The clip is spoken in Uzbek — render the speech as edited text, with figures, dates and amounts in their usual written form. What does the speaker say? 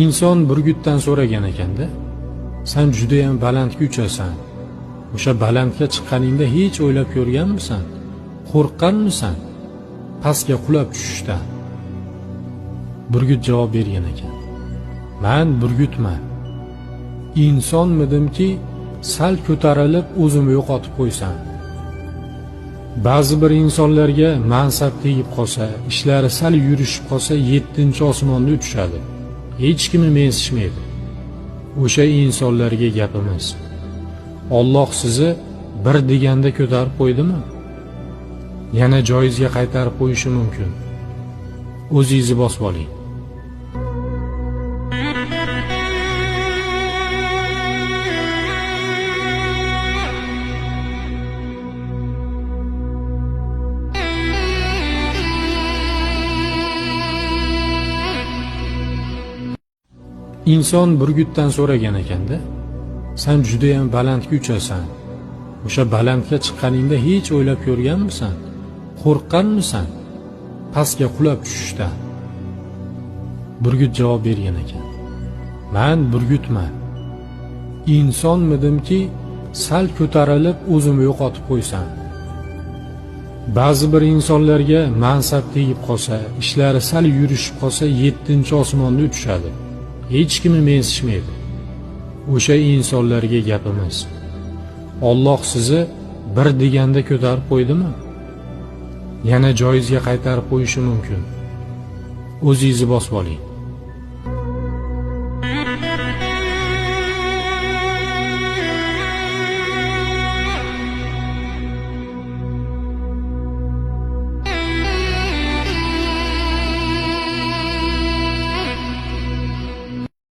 Inson burgutdan so'ragan ekanda, sen juda ham balandga uchasan. O'sha balandga chiqqaningda hech o'ylab ko'rganmisan? Qo'rqqanmisan pastga qulab tushishdan? Burgut javob bergan ekan. Men burgutman. İnsonmidimki sal ko'tarilib o'zimni yo'qotib qo'ysam. Ba'zi bir insonlarga mansab tegib qolsa, ishlari sal yurishib qolsa 7-osmonda uchishadi. Hech kimni mensishmaydi. O'sha insonlarga gapimiz: Alloh sizni bir deganda ko'tarib qo'ydimi? Yana joyizga qaytarib qo'yishi mumkin. O'zingizni bosib oling. Inson burgutdan so'ragan ekanda, sen juda ham balandga uchasan. O'sha balandga chiqqaningda hech o'ylab ko'rganmisan? Qo'rqqanmisan pastga qulab tushishdan? Burgut javob bergan ekan. Men burgutman. İnsonmidimki sal ko'tarilib o'zimni yo'qotib qo'ysam. Ba'zi bir insonlarga mansab tegib qolsa, ishlari sal yurishib qolsa 7-osmonda uchishadi. Hech kimni mensishmaydi. O'sha insonlarga gapimiz: Alloh sizni bir deganda ko'tarib qo'ydimi? Yana joyizga qaytarib qo'yishi mumkin. O'zingizni bosib oling.